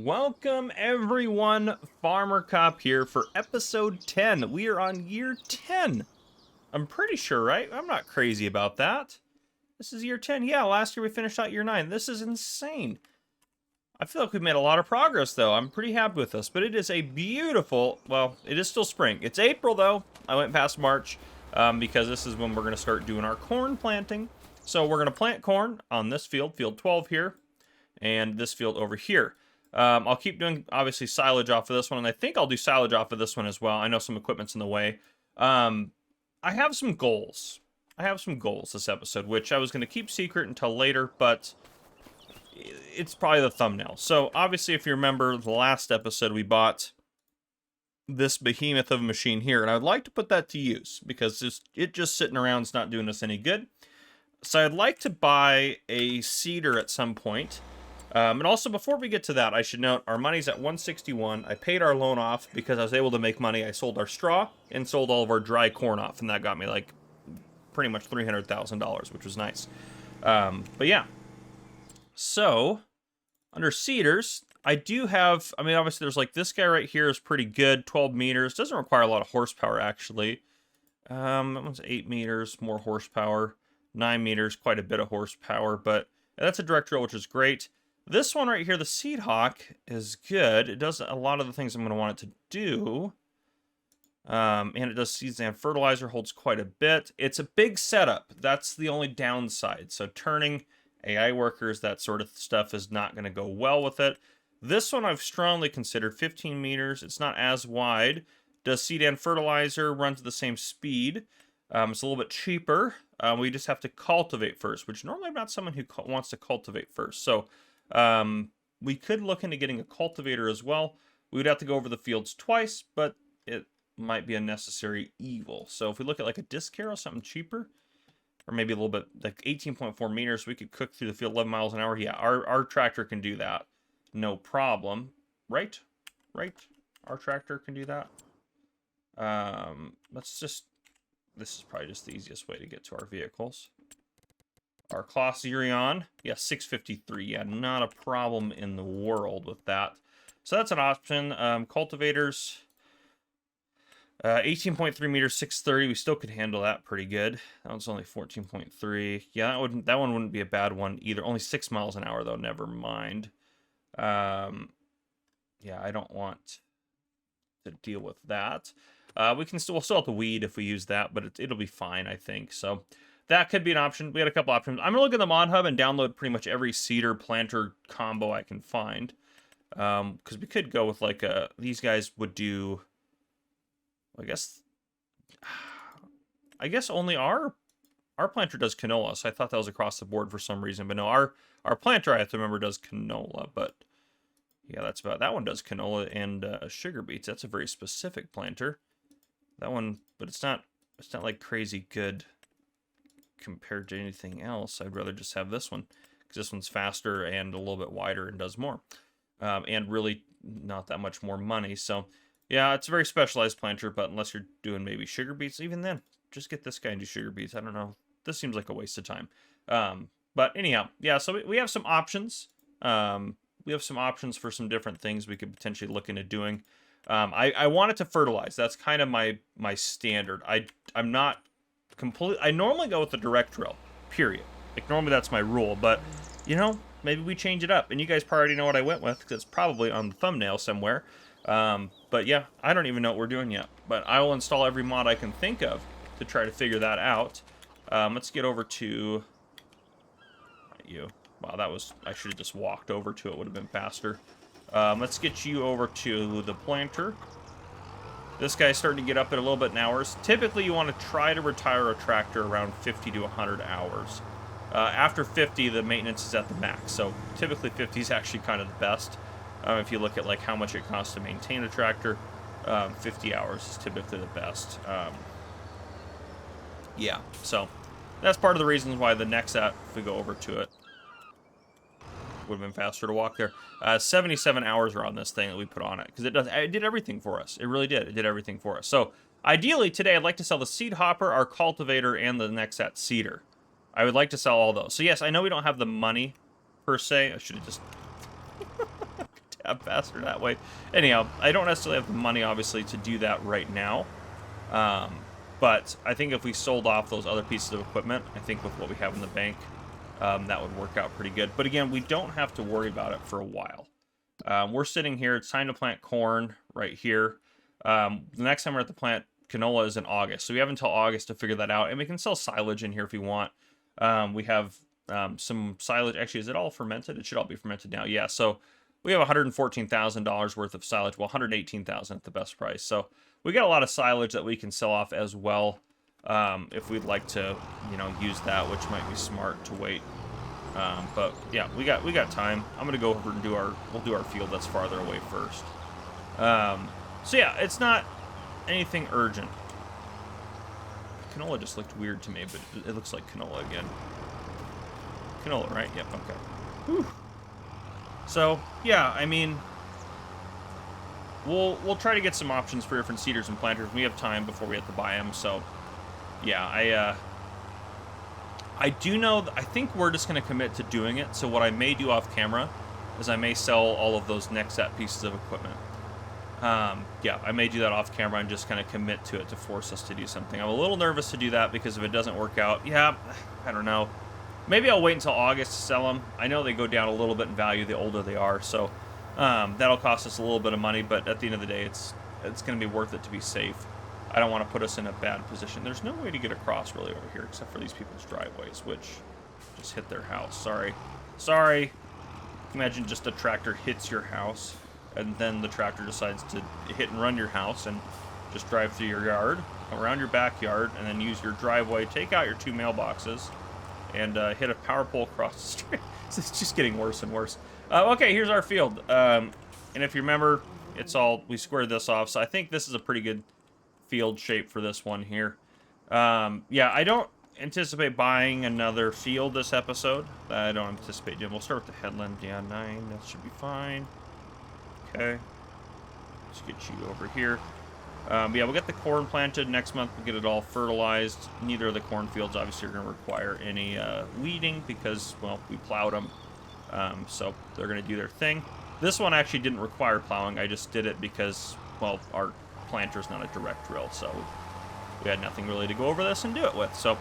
Welcome everyone, Farmer Cop here for episode 10. We are on year 10. I'm pretty sure, right? I'm not crazy about that. This is year 10. Yeah, last year we finished out year 9. This is insane. I feel like we've made a lot of progress though. I'm pretty happy with this, but it is a beautiful, well, it is still spring. It's April though. I went past March because this is when we're gonna start doing our corn planting. So we're gonna plant corn on this field, field 12 here, and this field over here. I'll keep doing, obviously, silage off of this one, and I think I'll do silage off of this one as well. I know some equipment's in the way. I have some goals. I have some goals this episode, which I was going to keep secret until later, but it's probably the thumbnail. So, obviously, if you remember the last episode, we bought this behemoth of a machine here, and I would like to put that to use, because it just sitting around is not doing us any good. So, I'd like to buy a seeder at some point. And also, before we get to that, I should note our money's at 161. I paid our loan off because I was able to make money. I sold our straw and sold all of our dry corn off, and that got me like pretty much $300,000, which was nice. But yeah, so under seeders, I do have, I mean, obviously there's like this guy right here is pretty good, 12 meters. Doesn't require a lot of horsepower actually. That one's 8 meters, more horsepower. 9 meters, quite a bit of horsepower, but that's a direct drill, which is great. This one right here, the Seed Hawk, is good. It does a lot of the things I'm going to want it to do. And it does seeds and fertilizer, holds quite a bit. It's a big setup. That's the only downside. So turning AI workers, that sort of stuff is not going to go well with it. This one I've strongly considered 15 meters. It's not as wide. Does seed and fertilizer, runs at the same speed. It's a little bit cheaper. We just have to cultivate first, which normally I'm not someone who wants to cultivate first. So we could look into getting a cultivator as well. We would have to go over the fields twice, but it might be a necessary evil. So if we look at like a disc harrow, something cheaper, or maybe a little bit, like 18.4 meters, we could cook through the field 11 miles an hour. Yeah, our tractor can do that. No problem. Right? Our tractor can do that. This is probably just the easiest way to get to our vehicles. Our CLAASY, yeah, 653. Yeah, not a problem in the world with that. So that's an option. Cultivators, 18.3 meters, 630. We still could handle that pretty good. That one's only 14.3. Yeah, that one wouldn't be a bad one either. Only 6 miles an hour though. Never mind. Yeah, I don't want to deal with that. We'll still have to weed if we use that, but it'll be fine, I think. So that could be an option. We had a couple options. I'm going to look at the Mod Hub and download pretty much every seeder planter combo I can find. Because we could go with like these guys would do, I guess only our planter does canola. So I thought that was across the board for some reason. But no, our planter, I have to remember, does canola. But yeah, that one does canola and sugar beets. That's a very specific planter. That one, but it's not like crazy good compared to anything else. I'd rather just have this one because this one's faster and a little bit wider and does more, and really not that much more money. So yeah, it's a very specialized planter, but unless you're doing maybe sugar beets, even then just get this guy and do sugar beets. I don't know, this seems like a waste of time. But anyhow, yeah, so we have some options. We have some options for some different things we could potentially look into doing. I wanted to fertilize. That's kind of my standard. I'm not completely, I normally go with the direct drill, period. Like normally that's my rule, but you know, maybe we change it up, and you guys probably already know what I went with because it's probably on the thumbnail somewhere. But yeah, I don't even know what we're doing yet, but I will install every mod I can think of to try to figure that out. Let's get over to you. Wow, I should have just walked over to it, would have been faster. Let's get you over to the planter. This guy's starting to get up at a little bit in hours. Typically, you want to try to retire a tractor around 50 to 100 hours. After 50, the maintenance is at the max. So typically 50 is actually kind of the best. If you look at like how much it costs to maintain a tractor, 50 hours is typically the best. Yeah, so that's part of the reasons why the next set, if we go over to it, would have been faster to walk there. 77 hours are on this thing that we put on it because it did everything for us. It really did. It did everything for us. So ideally today I'd like to sell the seed hopper, our cultivator, and the next set seeder. I would like to sell all those. So yes, I know we don't have the money per se. I should have just faster that way. Anyhow, I don't necessarily have the money, obviously, to do that right now. But I think if we sold off those other pieces of equipment, I think with what we have in the bank, that would work out pretty good. But again, we don't have to worry about it for a while. We're sitting here. It's time to plant corn right here. The next time we're at the plant canola is in August. So we have until August to figure that out. And we can sell silage in here if we want. We have some silage. Actually, is it all fermented? It should all be fermented now. Yeah, so we have $114,000 worth of silage. Well, $118,000 at the best price. So we got a lot of silage that we can sell off as well, if we'd like to, you know, use that, which might be smart to wait. But yeah, we got time. I'm gonna go over and we'll do our field that's farther away first. So yeah, it's not anything urgent. Canola just looked weird to me, but it looks like canola again. Canola, right? Yep. Okay. Whew. So yeah, I mean, we'll try to get some options for different seeders and planters. We have time before we have to buy them. So yeah, I do know, I think we're just going to commit to doing it. So what I may do off camera is I may sell all of those next set pieces of equipment. Yeah, I may do that off camera and just kind of commit to it to force us to do something. I'm a little nervous to do that because if it doesn't work out, yeah, I don't know. Maybe I'll wait until August to sell them. I know they go down a little bit in value the older they are, so that'll cost us a little bit of money, but at the end of the day, it's going to be worth it to be safe. I don't want to put us in a bad position. There's no way to get across really over here except for these people's driveways, which just hit their house. Sorry. Imagine just a tractor hits your house, and then the tractor decides to hit and run your house and just drive through your yard, around your backyard, and then use your driveway, take out your 2 mailboxes, and hit a power pole across the street. It's just getting worse and worse. Okay, here's our field. And if you remember, we squared this off, so I think this is a pretty good field shape for this one here. Yeah, I don't anticipate buying another field this episode. I don't anticipate doing. We'll start with the headland. Yeah, 9. That should be fine. Okay. Let's get you over here. Yeah, we'll get the corn planted next month. We'll get it all fertilized. Neither of the cornfields obviously are going to require any weeding because, well, we plowed them. So they're going to do their thing. This one actually didn't require plowing. I just did it because, well, our planter's not a direct drill, so we had nothing really to go over this and do it with. So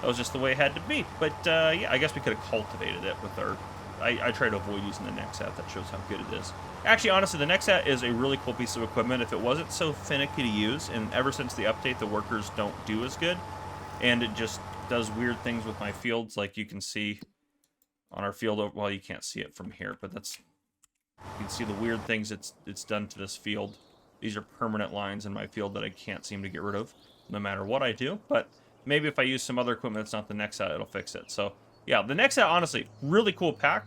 that was just the way it had to be. But yeah, I guess we could have cultivated it with our... I try to avoid using the Nexat. That shows how good it is. Actually, honestly, the Nexat is a really cool piece of equipment. If it wasn't so finicky to use, and ever since the update, the workers don't do as good, and it just does weird things with my fields, like you can see on our field. Well, you can't see it from here, but that's... You can see the weird things it's done to this field. These are permanent lines in my field that I can't seem to get rid of, no matter what I do. But maybe if I use some other equipment that's not the Nexat, it'll fix it. So yeah, the Nexat, honestly, really cool pack.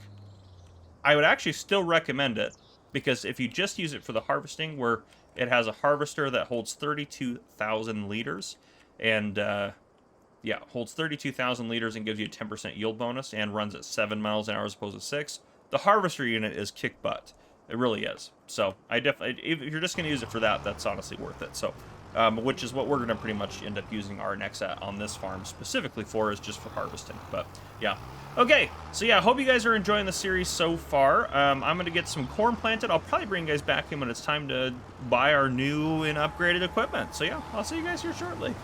I would actually still recommend it, because if you just use it for the harvesting, where it has a harvester that holds 32,000 liters, and yeah, holds 32,000 liters and gives you a 10% yield bonus, and runs at 7 miles an hour as opposed to 6. The harvester unit is kick butt. It really is. So I definitely, if you're just going to use it for that, that's honestly worth it. So, which is what we're going to pretty much end up using our Nexat on this farm specifically for, is just for harvesting. But yeah. Okay, so yeah, I hope you guys are enjoying the series so far. I'm going to get some corn planted. I'll probably bring you guys back in when it's time to buy our new and upgraded equipment. So yeah, I'll see you guys here shortly.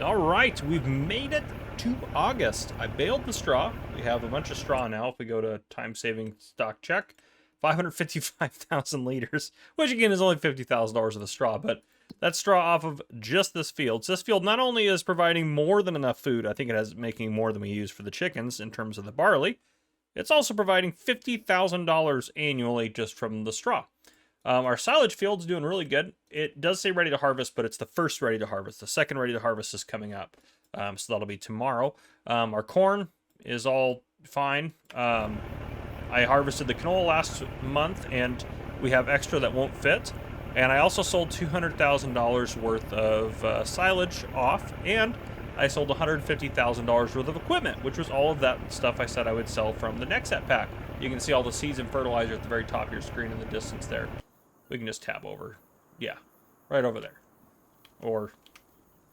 All right, we've made it to August. I baled the straw. We have a bunch of straw now. If we go to time-saving stock check, 555,000 liters, which again is only $50,000 of the straw, but that's straw off of just this field. So this field not only is providing more than enough food, I think it has making more than we use for the chickens in terms of the barley, it's also providing $50,000 annually just from the straw. Our silage field's doing really good. It does say ready to harvest, but it's the first ready to harvest. The second ready to harvest is coming up. So that'll be tomorrow. Our corn is all fine. I harvested the canola last month, and we have extra that won't fit. And I also sold $200,000 worth of silage off, and I sold $150,000 worth of equipment, which was all of that stuff I said I would sell from the Nexat pack. You can see all the seeds and fertilizer at the very top of your screen in the distance there. We can just tab over. Yeah, right over there. Or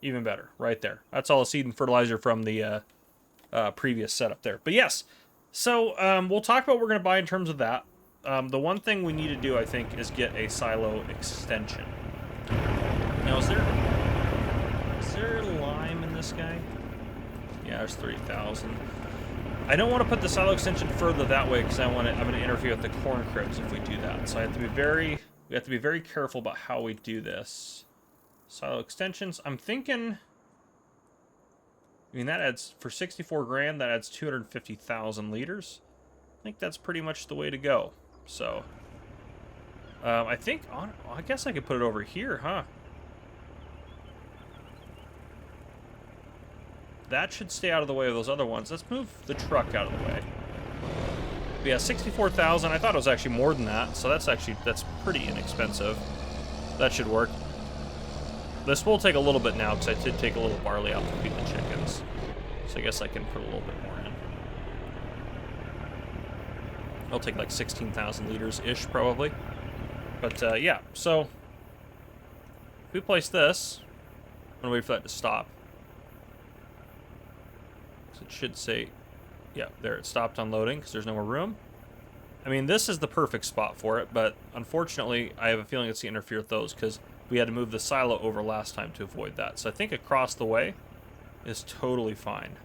even better, right there. That's all the seed and fertilizer from the previous setup there. But yes, so we'll talk about what we're going to buy in terms of that. The one thing we need to do, I think, is get a silo extension. Now, is there lime in this guy? Yeah, there's 3,000. I don't want to put the silo extension further that way because I'm going to interfere with the corn cribs if we do that. So we have to be very careful about how we do this. Silo extensions. I'm thinking. I mean, that adds for 64 grand. That adds 250,000 liters. I think that's pretty much the way to go. So, I think I guess I could put it over here, huh? That should stay out of the way of those other ones. Let's move the truck out of the way. But yeah, 64,000. I thought it was actually more than that, so that's pretty inexpensive. That should work. This will take a little bit now because I did take a little barley out to feed the chickens. So I guess I can put a little bit more in. It'll take like 16,000 liters-ish probably. But yeah, so if we place this, I'm gonna wait for that to stop. So it should say, yeah, there, it stopped unloading because there's no more room. I mean, this is the perfect spot for it, but unfortunately, I have a feeling it's going to interfere with those because we had to move the silo over last time to avoid that. So I think across the way is totally fine.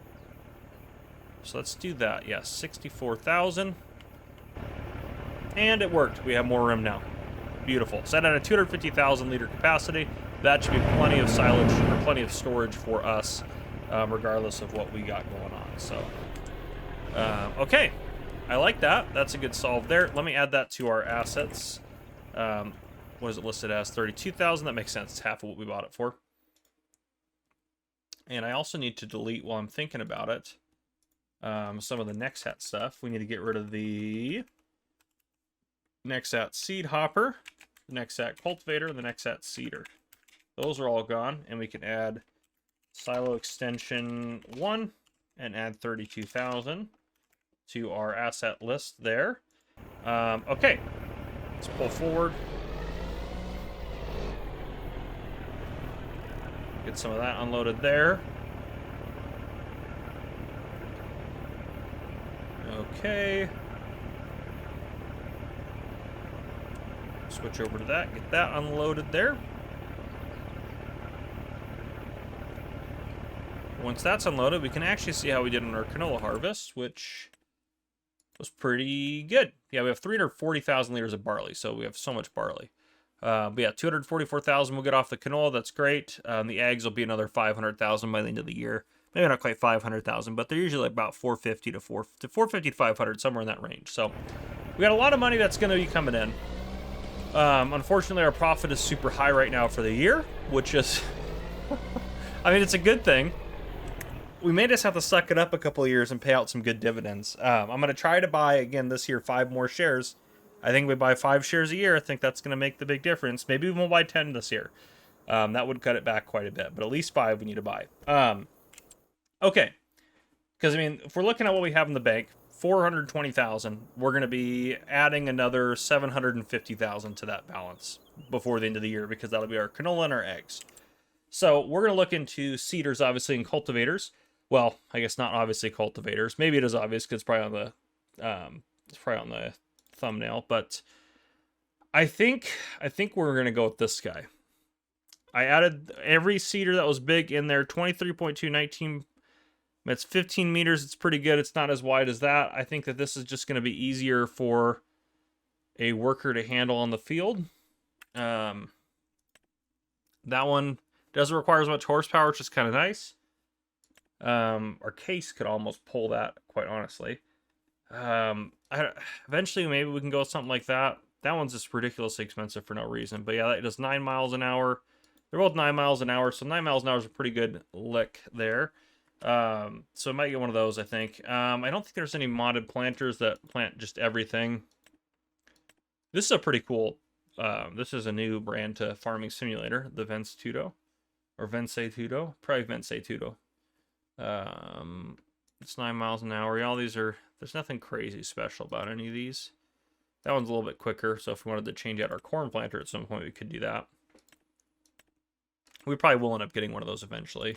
So let's do that. Yeah, 64,000. And it worked. We have more room now. Beautiful. Set at a 250,000 liter capacity. That should be plenty of silage or plenty of storage for us, regardless of what we got going on. So, okay. I like that. That's a good solve there. Let me add that to our assets. What is it listed as? 32,000. That makes sense. It's half of what we bought it for. And I also need to delete, while I'm thinking about it, some of the Nexat stuff. We need to get rid of the Nexat seed hopper, the Nexat cultivator, and the Nexat seeder. Those are all gone, and we can add silo extension 1 and add 32,000 to our asset list there. Okay, let's pull forward. Get some of that unloaded there. Okay. Switch over to that, get that unloaded there. Once that's unloaded, we can actually see how we did on our canola harvest, which was pretty good. Yeah, we have 340,000 liters of barley, so we have so much barley. But yeah, 244,000 we'll get off the canola. That's great. The eggs will be another 500,000 by the end of the year. Maybe not quite 500,000, but they're usually about 450 to 450 to 500, somewhere in that range. So we got a lot of money that's going to be coming in. Unfortunately, our profit is super high right now for the year, which is, I mean, it's a good thing. We may just have to suck it up a couple of years and pay out some good dividends. I'm going to try to buy, again, this year, 5 more shares. I think we buy 5 shares a year. I think that's going to make the big difference. Maybe we won't buy 10 this year. That would cut it back quite a bit, but at least 5 we need to buy. Okay. Because, I mean, if we're looking at what we have in the bank, 420,000, we're going to be adding another 750,000 to that balance before the end of the year because that'll be our canola and our eggs. So we're going to look into seeders, obviously, and cultivators. Well, I guess not obviously cultivators. Maybe it is obvious because it's probably on the thumbnail, but I think we're going to go with this guy. I added every seeder that was big in there, 23.2, 19. It's 15 meters. It's pretty good. It's not as wide as that. I think that this is just going to be easier for a worker to handle on the field. That one doesn't require as much horsepower, which is kind of nice. Our case could almost pull that, quite honestly. Eventually, maybe we can go with something like that. That one's just ridiculously expensive for no reason. But yeah, it does 9 miles an hour. They're both 9 miles an hour, so 9 miles an hour is a pretty good lick there. So I might get one of those, I think. I don't think there's any modded planters that plant just everything. This is a pretty cool, this is a new brand to Farming Simulator, the Vencetudo. Or Vencetudo? Probably Vencetudo. It's 9 miles an hour. All these are, there's nothing crazy special about any of these. That one's a little bit quicker, so if we wanted to change out our corn planter at some point, we could do that. We probably will end up getting one of those eventually.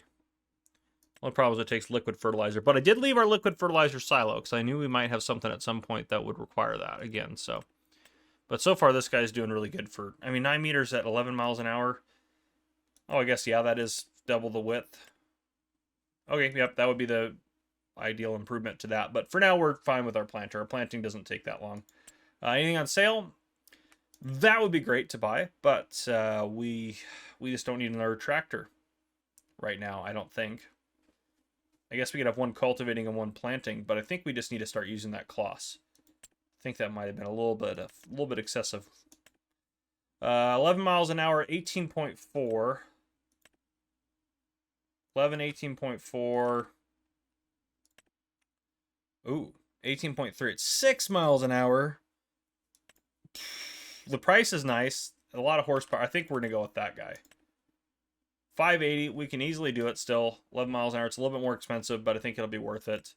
Only problem is it takes liquid fertilizer. But I did leave our liquid fertilizer silo, because I knew we might have something at some point that would require that again, so. But so far, this guy's doing really good for, I mean, 9 meters at 11 miles an hour. Oh, I guess, yeah, that is double the width. Okay, yep, that would be the ideal improvement to that. But for now, we're fine with our planter. Our planting doesn't take that long. Anything on sale? That would be great to buy, but we just don't need another tractor right now, I don't think. I guess we could have one cultivating and one planting, but I think we just need to start using that CLAASY. I think that might have been a little bit excessive. 11 miles an hour, 18.4. 11, 18.4. Ooh, 18.3. It's 6 miles an hour. The price is nice. A lot of horsepower. I think we're going to go with that guy. 580. We can easily do it still. 11 miles an hour. It's a little bit more expensive, but I think it'll be worth it.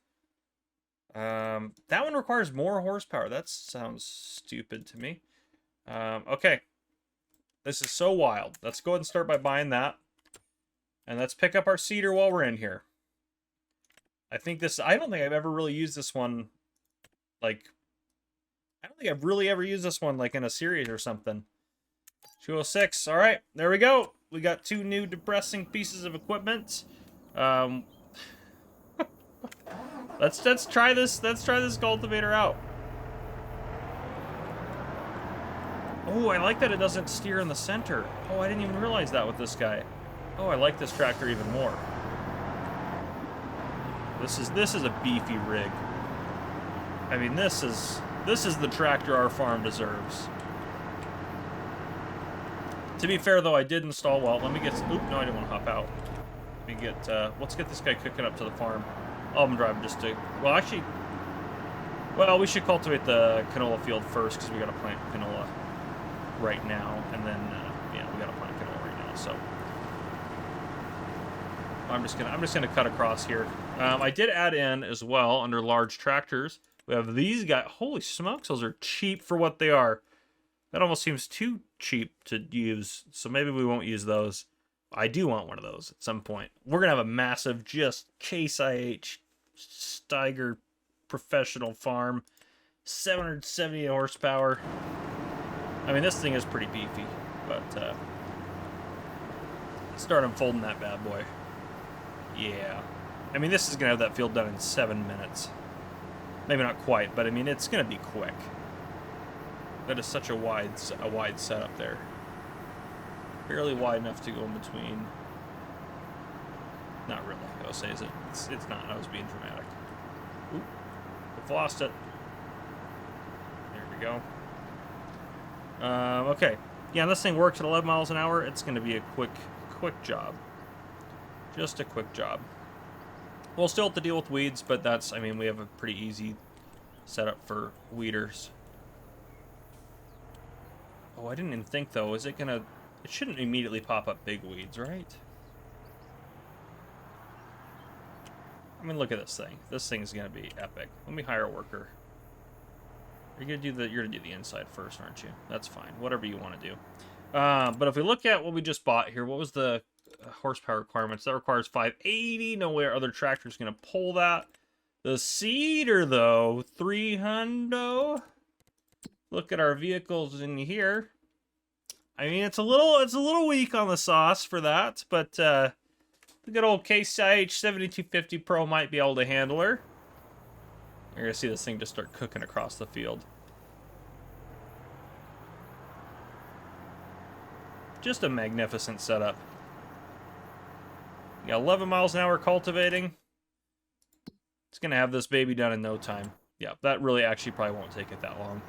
That one requires more horsepower. That sounds stupid to me. Okay. This is so wild. Let's go ahead and start by buying that. And let's pick up our seeder while we're in here. I think this... I don't think I've ever really used this one, like... I don't think I've really ever used this one, like, in a series or something. 206. All right, there we go. We got 2 new depressing pieces of equipment. Let's try this. Let's try this cultivator out. Oh, I like that it doesn't steer in the center. Oh, I didn't even realize that with this guy. Oh, I like this tractor even more. This is a beefy rig. I mean, this is the tractor our farm deserves. To be fair, though, I did install... Well, let me get... Oop, no, I didn't want to hop out. Let me get... let's get this guy cooking up to the farm. I'm driving just to... Well, actually... Well, we should cultivate the canola field first, because we got to plant canola right now. And then, yeah, we got to plant canola right now, so... I'm just gonna cut across here. I did add in, as well, under large tractors... We have these guys. Holy smokes, those are cheap for what they are. That almost seems too cheap to use, so maybe we won't use those. I do want one of those at some point. We're going to have a massive, just Case IH Steiger professional farm. 770 horsepower. I mean, this thing is pretty beefy, but start unfolding that bad boy. Yeah. I mean, this is going to have that field done in 7 minutes. Maybe not quite, but I mean, it's going to be quick. That is such a wide setup there. Barely wide enough to go in between. Not really, I would say, is it? It's not. I was being dramatic. Oop. We've lost it. There we go. Okay. Yeah, this thing works at 11 miles an hour. It's going to be a quick job. Just a quick job. We'll still have to deal with weeds, but that's, I mean, we have a pretty easy setup for weeders. Oh, I didn't even think, though. Is it gonna... It shouldn't immediately pop up big weeds, right? I mean, look at this thing. This thing's gonna be epic. Let me hire a worker. You're gonna do the inside first, aren't you? That's fine. Whatever you want to do. But if we look at what we just bought here, what was the horsepower requirements? That requires 580. No way our other tractor's gonna pull that. The seeder, though, 300. Look at our vehicles in here. I mean, it's a little weak on the sauce for that, but the good old Case IH 7250 Pro might be able to handle her. You're gonna see this thing just start cooking across the field. Just a magnificent setup. You got 11 miles an hour cultivating. It's gonna have this baby done in no time. Yeah, that really actually probably won't take it that long.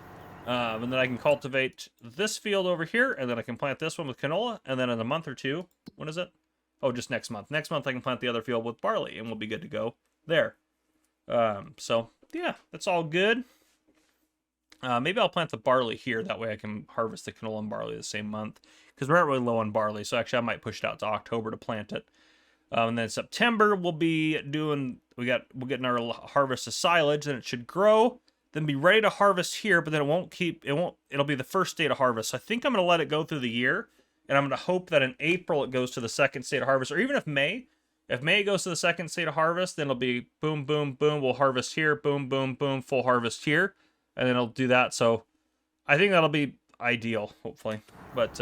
And then I can cultivate this field over here, and then I can plant this one with canola, and then in a month or two, when is it? Oh, just next month. Next month I can plant the other field with barley, and we'll be good to go there. So, yeah, that's all good. Maybe I'll plant the barley here. That way I can harvest the canola and barley the same month. Because we're not really low on barley, so actually I might push it out to October to plant it. And then September we'll be doing... We're getting our harvest of silage, then it should grow. Then be ready to harvest here, but then it'll be the first state of harvest. So I think I'm going to let it go through the year, and I'm going to hope that in April it goes to the second state of harvest, or even if May goes to the second state of harvest, then it'll be boom, boom, boom, we'll harvest here, boom, boom, boom, full harvest here, and then it'll do that. So I think that'll be ideal, hopefully. But,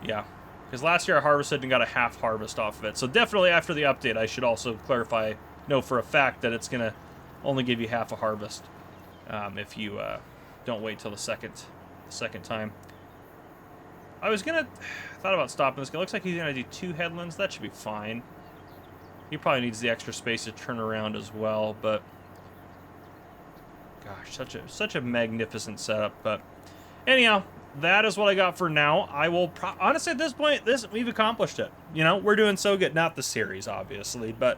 yeah. Because last year I harvested and got a half harvest off of it. So definitely after the update, I should also clarify, know for a fact that it's going to only give you half a harvest if you don't wait till the second time. I was going to... thought about stopping this guy. Looks like he's going to do 2 headlands. That should be fine. He probably needs the extra space to turn around as well, but... gosh, such a magnificent setup. But anyhow, that is what I got for now. I will honestly at this point, we've accomplished it. You know, we're doing so good. Not the series, obviously, but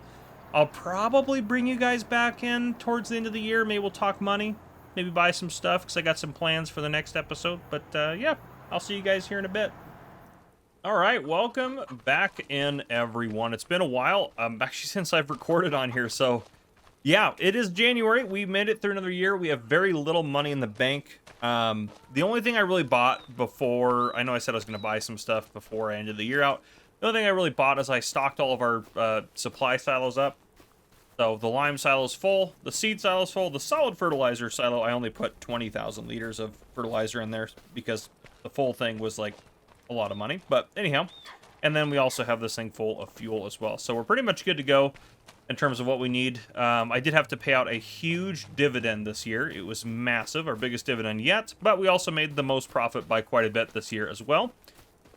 I'll probably bring you guys back in towards the end of the year. Maybe we'll talk money, maybe buy some stuff because I got some plans for the next episode. But yeah, I'll see you guys here in a bit. All right, welcome back in, everyone. It's been a while, actually, since I've recorded on here, so yeah, it is January. We made it through another year. We have very little money in the bank. The only thing I really bought before, I know I said I was going to buy some stuff before I ended the year out. The only thing I really bought is I stocked all of our supply silos up. So the lime silo is full, the seed silo is full, the solid fertilizer silo, I only put 20,000 liters of fertilizer in there because the full thing was like a lot of money. But anyhow, and then we also have this thing full of fuel as well. So we're pretty much good to go in terms of what we need. I did have to pay out a huge dividend this year. It was massive, our biggest dividend yet, but we also made the most profit by quite a bit this year as well.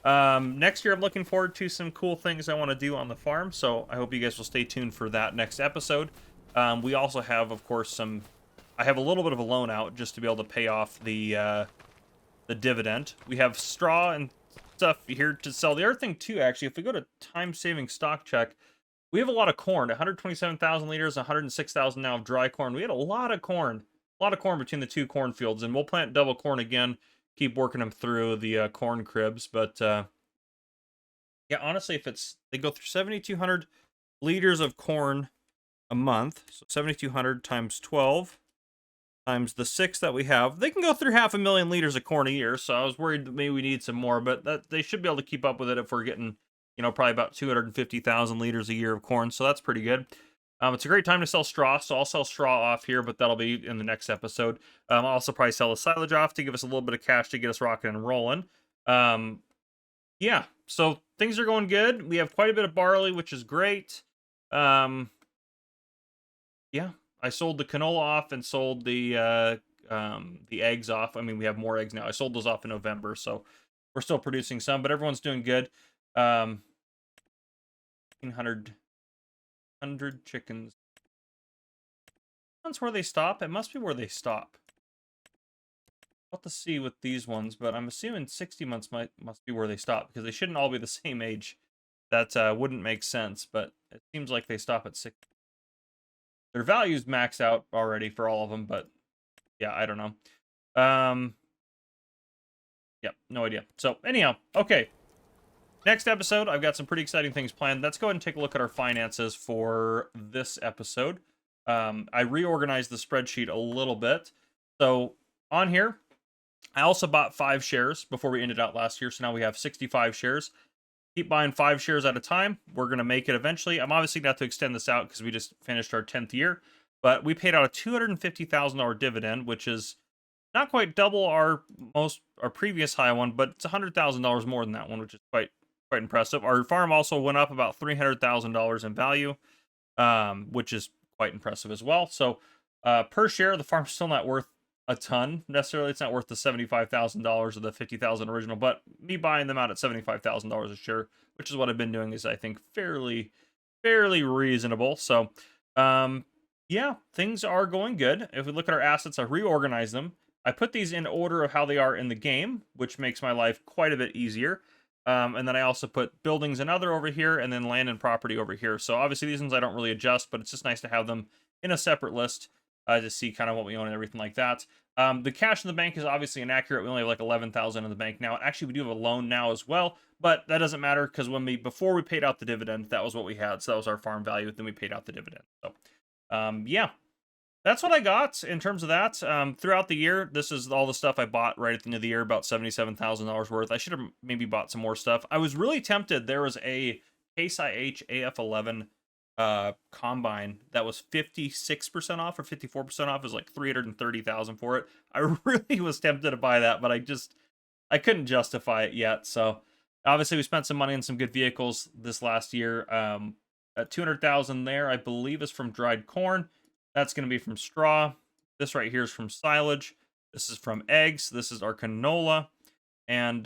Next year, I'm looking forward to some cool things I want to do on the farm, so I hope you guys will stay tuned for that next episode. We also have, of course, I have a little bit of a loan out just to be able to pay off the dividend. We have straw and stuff here to sell. The other thing, too, actually, if we go to time-saving stock check, we have a lot of corn, 127,000 liters, 106,000 now of dry corn. We had a lot of corn between the 2 cornfields, and we'll plant double corn again, keep working them through the corn cribs. But yeah, honestly, if they go through 7,200 liters of corn a month, so 7,200 times 12 times the 6 that we have, they can go through 500,000 liters of corn a year. So I was worried that maybe we need some more, but they should be able to keep up with it if we're getting, you know, probably about 250,000 liters a year of corn, so that's pretty good. It's a great time to sell straw, so I'll sell straw off here, but that'll be in the next episode. I'll also probably sell the silage off to give us a little bit of cash to get us rocking and rolling. Yeah, so things are going good. We have quite a bit of barley, which is great. Yeah, I sold the canola off and sold the eggs off. I mean, we have more eggs now. I sold those off in November, so we're still producing some, but everyone's doing good. 100 chickens. That's where they stop. It must be where they stop. I'll have to see with these ones, but I'm assuming 60 months must be where they stop because they shouldn't all be the same age. That wouldn't make sense, but it seems like they stop at 60. Their values max out already for all of them, but yeah, I don't know. Yeah, no idea. So anyhow, okay. Next episode, I've got some pretty exciting things planned. Let's go ahead and take a look at our finances for this episode. I reorganized the spreadsheet a little bit. So on here, I also bought 5 shares before we ended out last year. So now we have 65 shares. Keep buying 5 shares at a time. We're going to make it eventually. I'm obviously going to have to extend this out because we just finished our 10th year. But we paid out a $250,000 dividend, which is not quite double our previous high one, but it's $100,000 more than that one, which is quite impressive. Our farm also went up about $300,000 in value, which is quite impressive as well. So per share, the farm's still not worth a ton necessarily. It's not worth the $75,000 or the $50,000 original, but me buying them out at $75,000 a share, which is what I've been doing, is I think fairly reasonable. So yeah, things are going good. If we look at our assets, I reorganized them. I put these in order of how they are in the game, which makes my life quite a bit easier. And then I also put buildings and other over here, and then land and property over here. So obviously these ones I don't really adjust, but it's just nice to have them in a separate list to see kind of what we own and everything like that. The cash in the bank is obviously inaccurate. We only have like 11,000 in the bank now. Actually, we do have a loan now as well, but that doesn't matter because before we paid out the dividend, that was what we had. So that was our farm value. Then we paid out the dividend. So yeah. That's what I got in terms of that. Throughout the year, this is all the stuff I bought right at the end of the year, about $77,000 worth. I should have maybe bought some more stuff. I was really tempted. There was a Case IH AF11 combine that was 56% off or 54% off. It was like 330,000 for it. I really was tempted to buy that, but I couldn't justify it yet. So obviously we spent some money on some good vehicles this last year. At 200,000 there, I believe, is from dried corn. That's going to be from straw. This right here is from silage. This is from eggs. This is our canola. And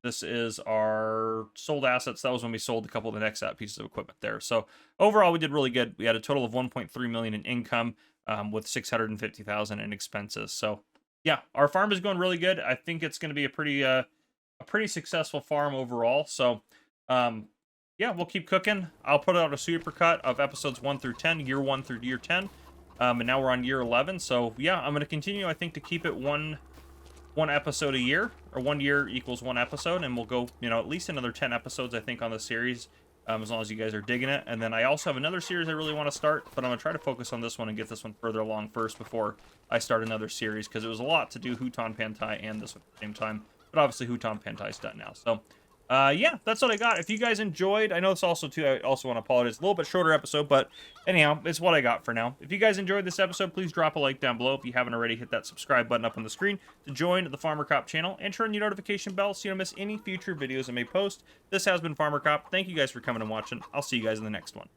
this is our sold assets. That was when we sold a couple of the next pieces of equipment there. So overall, we did really good. We had a total of 1.3 million in income with 650,000 in expenses. So yeah, our farm is going really good. I think it's going to be a pretty successful farm overall. So yeah, we'll keep cooking. I'll put out a supercut of episodes 1 through 10, year 1 through year 10. And now we're on year 11. So yeah, I'm going to continue, I think, to keep it one episode a year, or 1 year equals 1 episode, and we'll go, at least another 10 episodes, I think, on the series, as long as you guys are digging it. And then I also have another series I really want to start, but I'm going to try to focus on this one and get this one further along first before I start another series, because it was a lot to do Huton Pantai and this one at the same time. But obviously Huton Pantai is done now. So yeah, that's what I got. If you guys enjoyed, I know it's also too, I also want to apologize, a little bit shorter episode, but anyhow, it's what I got for now. If you guys enjoyed this episode, please drop a like down below. If you haven't already, hit that subscribe button up on the screen to join the Farmer Cop channel, and turn your notification bell so you don't miss any future videos I may post. This has been Farmer Cop. Thank you guys for coming and watching. I'll see you guys in the next one.